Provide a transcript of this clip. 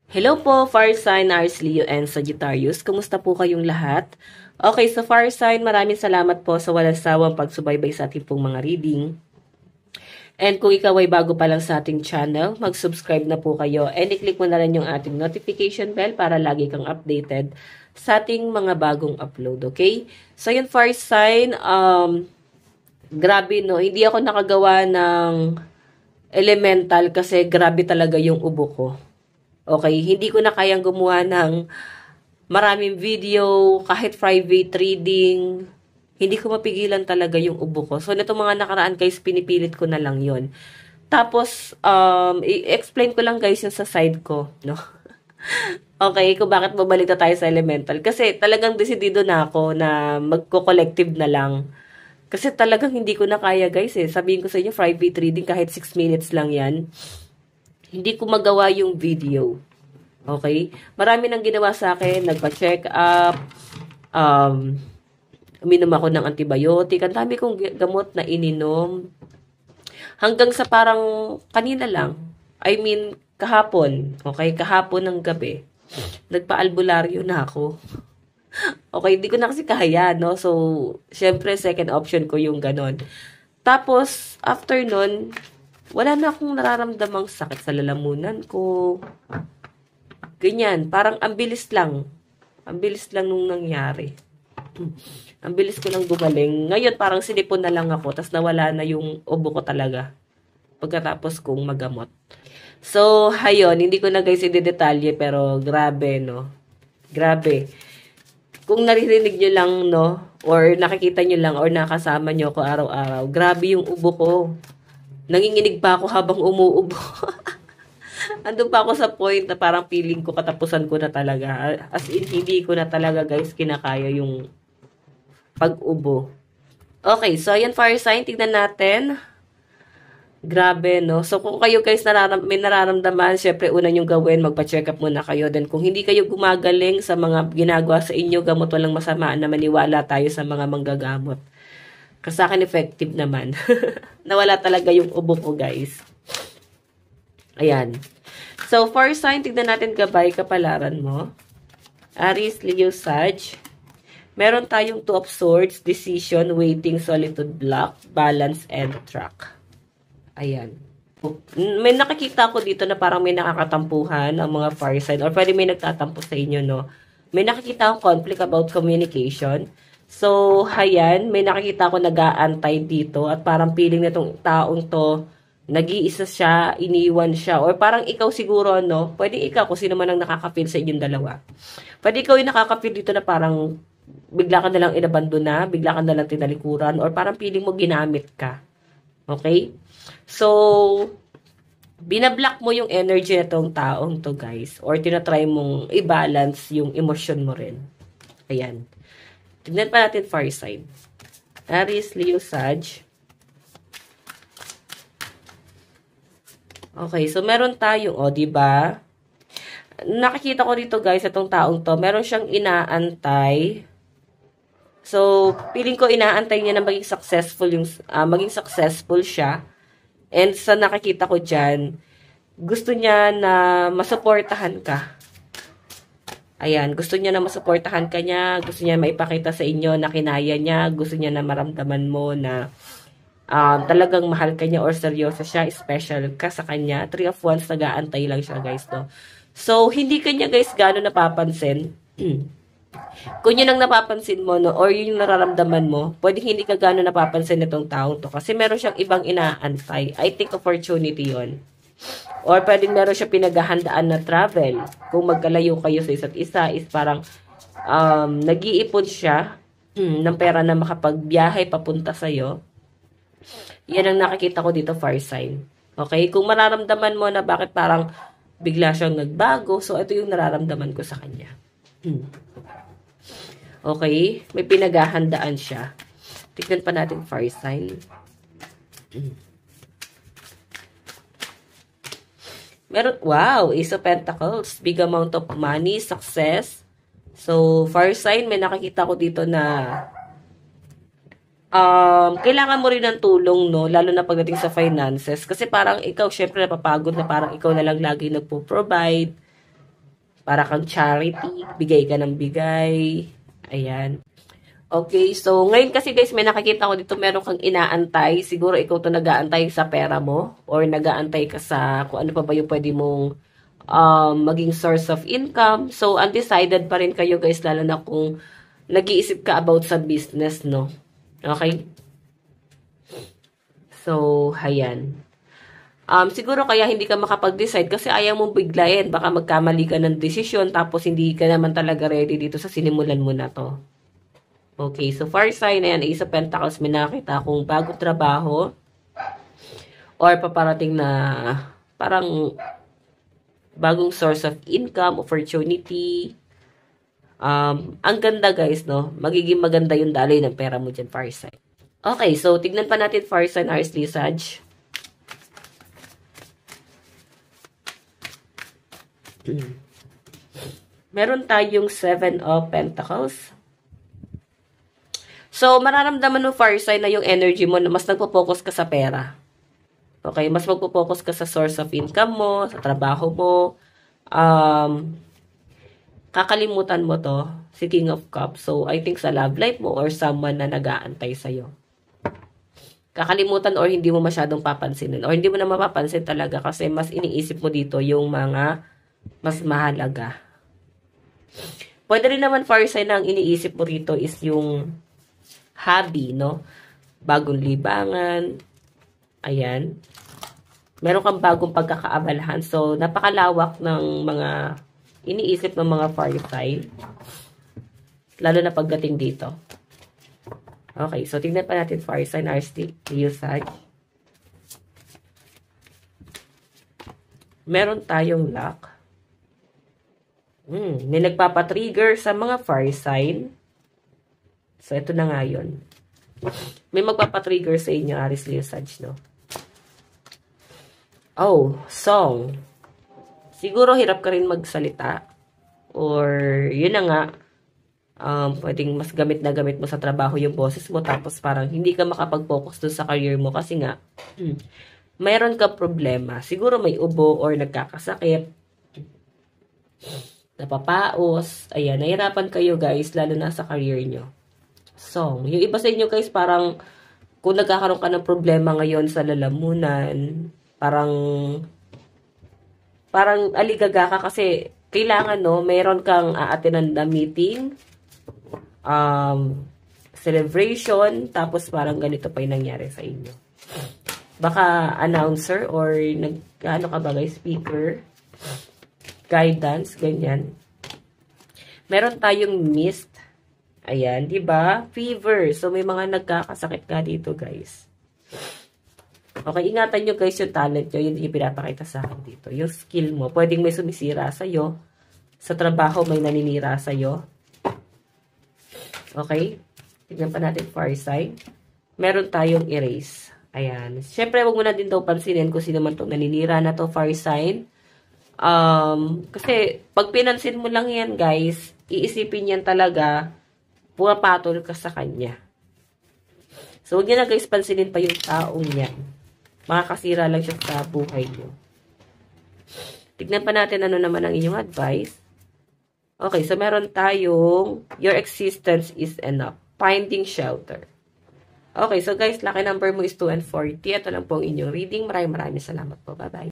Hello po, Fire Sign, Aries, Leo, and Sagittarius. Kumusta po kayong lahat? Okay, so Fire Sign, maraming salamat po sa walang sawang pagsubaybay sa ating pong mga reading. And kung ikaw ay bago pa lang sa ating channel, mag-subscribe na po kayo and i-click mo na rin yung ating notification bell para lagi kang updated sa ating mga bagong upload, okay? So yun, Fire Sign, grabe no, hindi ako nakagawa ng elemental kasi grabe talaga yung ubo ko. Okay, hindi ko na kayang gumawa ng maraming video, kahit private reading. Hindi ko mapigilan talaga yung ubo ko. So, nitong mga nakaraan guys, pinipilit ko na lang yon. Tapos, i-explain ko lang guys yung sa side ko, no? Okay, kung bakit babalik na tayo sa elemental. Kasi talagang desidido na ako na magko-collective na lang. Kasi talagang hindi ko na kaya guys eh. Sabihin ko sa inyo, private reading kahit 6 minutes lang yan. Hindi ko magawa yung video. Okay? Marami nang ginawa sa akin. Nagpa-check up. Uminom ako ng antibiotic. Ang dami kong gamot na ininom. Hanggang sa parang kanina lang. I mean, kahapon. Okay? Kahapon ng gabi. Nagpa-albularyo na ako. Okay? Hindi ko na kasi kaya, no? So, syempre, second option ko yung ganon. Tapos, after nun, wala na akong nararamdamang sakit sa lalamunan ko. Ganyan. Parang ang bilis lang. Ang bilis lang nung nangyari. Ang bilis ko lang gumaling. Ngayon, parang sinipon na lang ako. Tapos nawala na yung ubo ko talaga. Pagkatapos kong magamot. So, hayon. Hindi ko na guys i-detalye. Pero, grabe, no? Grabe. Kung naririnig nyo lang, no? Or nakikita nyo lang, or nakasama nyo ako araw-araw. Grabe yung ubo ko. Nanginginig pa ako habang umuubo. Andun pa ako sa point na parang feeling ko katapusan ko na talaga. As in, hindi ko na talaga guys kinakaya yung pag-ubo. Okay, so ayan fire sign. Tignan natin. Grabe, no? So kung kayo guys may nararamdaman, syempre una nyong gawin, magpa-check up muna kayo. Then kung hindi kayo gumagaling sa mga ginagawa sa inyo, gamot walang masama na maniwala tayo sa mga manggagamot. Kasi sa akin, effective naman. Nawala talaga yung ubo ko, guys. Ayan. So, for sign, tignan natin gabay, kapalaran mo. Aries, Leo, Sag. Meron tayong Two of Swords, Decision, Waiting, Solitude, Block, Balance, and Track. Ayan. May nakikita ko dito na parang may nakakatampuhan ang mga fire sign or pwede may nagtatampo sa inyo, no? May nakikita akong conflict about communication. So, hayan, may nakikita ko nag-aantay dito at parang feeling na itong taong to, nag-iisa siya, iniwan siya, or parang ikaw siguro, no? Pwede ikaw kung sino man ang nakaka-feel sa inyong dalawa. Pwede ikaw yung nakaka-feel dito na parang bigla ka nalang inabandona, bigla ka nalang tinalikuran, or parang feeling mo ginamit ka. Okay? So, binablock mo yung energy na itong taong to, guys, or tinatry mong i-balance yung emosyon mo rin. Ayan. Tignan pa natin fire sign. Aries, Leo, Sag. Okay, so meron tayong, diba? Nakikita ko dito guys, itong taong to, meron siyang inaantay. So, feeling ko inaantay niya na maging successful siya. And sa nakikita ko dyan, gusto niya na masuportahan ka. Ayan, gusto niya na masuportahan ka niya, gusto niya maipakita sa inyo na kinaya niya, gusto niya na maramdaman mo na talagang mahal ka niya or seryoso siya, special ka sa kanya. 3 of Wands, nag-aantay lang siya guys, no? So, hindi ka niya guys gano'n napapansin. Kung yun ang napapansin mo, no, or yun yung nararamdaman mo, pwedeng hindi ka gano'n napapansin itong taong to kasi meron siyang ibang inaantay. I think opportunity yon. Or pwedeng meron siya pinaghahandaan na travel. Kung magkalayo kayo sa isa't isa, is parang nag-iipon siya ng pera na makapagbiyahe papunta sa'yo. Yan ang nakikita ko dito, fire sign. Okay? Kung mararamdaman mo na bakit parang bigla siyang nagbago, so ito yung nararamdaman ko sa kanya. Okay? May pinaghahandaan siya. Tignan pa natin fire sign. Meron, wow, Ace of Pentacles, big amount of money, success. So, fire sign, may nakikita ko dito na kailangan mo rin ng tulong, no? Lalo na pagdating sa finances. Kasi parang ikaw, syempre, napapagod na parang ikaw na lang lagi nagpo-provide. Para kang charity, bigay ka ng bigay. Ayan. Okay, so ngayon kasi guys, may nakakita ko dito, meron kang inaantay. Siguro ikaw to nag-aantay sa pera mo or nag-aantay ka sa kung ano pa ba yung pwede mong maging source of income. So, undecided pa rin kayo guys, lalo na kung nag-iisip ka about sa business, no? Okay? So, ayan. Siguro kaya hindi ka makapag-decide kasi ayaw mong biglayin. Baka magkamali ka ng desisyon tapos hindi ka naman talaga ready dito sa sinimulan mo na to. Okay, so far sign na yan, Ace of Pentacles, may nakita akong bagong trabaho or paparating na parang bagong source of income, opportunity. Ang ganda guys, no? Magiging maganda yung daloy ng pera mo dyan, far sign. Okay, so tignan pa natin far sign, Aries, Leo, Sag. Meron tayong 7 of Pentacles. So, mararamdaman mo far sign na yung energy mo na mas nagpo-focus ka sa pera. Okay, mas magpo-focus ka sa source of income mo, sa trabaho mo. Kakalimutan mo to, si King of Cups. So, I think sa love life mo or someone na nag-aantay sa'yo. Kakalimutan or hindi mo masyadong papansinin. Or hindi mo na mapapansin talaga kasi mas iniisip mo dito yung mga mas mahalaga. Pwede rin naman far sign na ang iniisip mo rito is yung hobby, no? Bagong libangan. Ayan. Meron kang bagong pagkakaabalahan. So, napakalawak ng mga iniisip ng mga far sign. Lalo na pagdating dito. Okay, so tingnan pa natin far sign, Aries, Leo, Sag. Meron tayong luck. May nagpapatrigger sa mga far sign. So, ito na nga yun. May magpapatrigger sa inyo, Aries, Leo, Sag, no? Oh, song. Siguro hirap ka rin magsalita. Or, yun na nga, pwedeng mas gamit na gamit mo sa trabaho yung boses mo. Tapos parang hindi ka makapag-focus doon sa career mo. Kasi nga, mayroon ka problema. Siguro may ubo or nagkakasakit. Napapaos. Ayan, nahirapan kayo guys, lalo na sa career nyo. Song. Yung iba sa inyo guys, parang kung nagkakaroon ka ng problema ngayon sa lalamunan, parang aligaga ka kasi kailangan, no, mayroon kang aatenan na meeting, celebration, tapos parang ganito pa yung nangyari sa inyo. Baka announcer or ano ka ba guys, speaker, guidance, ganyan. Meron tayong mist. Ayan, di ba? Fever. So, may mga nagkakasakit ka dito, guys. Okay, ingatan nyo, guys, yung talent nyo. Yun yung pinapakita sa akin dito. Yung skill mo. Pwedeng may sumisira sa'yo. Sa trabaho, may naninira sa'yo. Okay? Tignan pa natin far side. Meron tayong erase. Ayan. Siyempre, wag mo na din daw pansinin kung sino man itong naninira na to far side. Kasi, pag pinansin mo lang yan, guys, iisipin yan talaga, pumapatol ka sa kanya. So, huwag nyo na guys, pansinin pa yung taong yan. Makakasira lang siya sa buhay nyo. Tignan pa natin ano naman ang inyong advice. Okay, so meron tayong, your existence is enough. Finding shelter. Okay, so guys, lucky number mo is 2 and 40. Ito lang po ang inyong reading. Maraming salamat po. Bye-bye.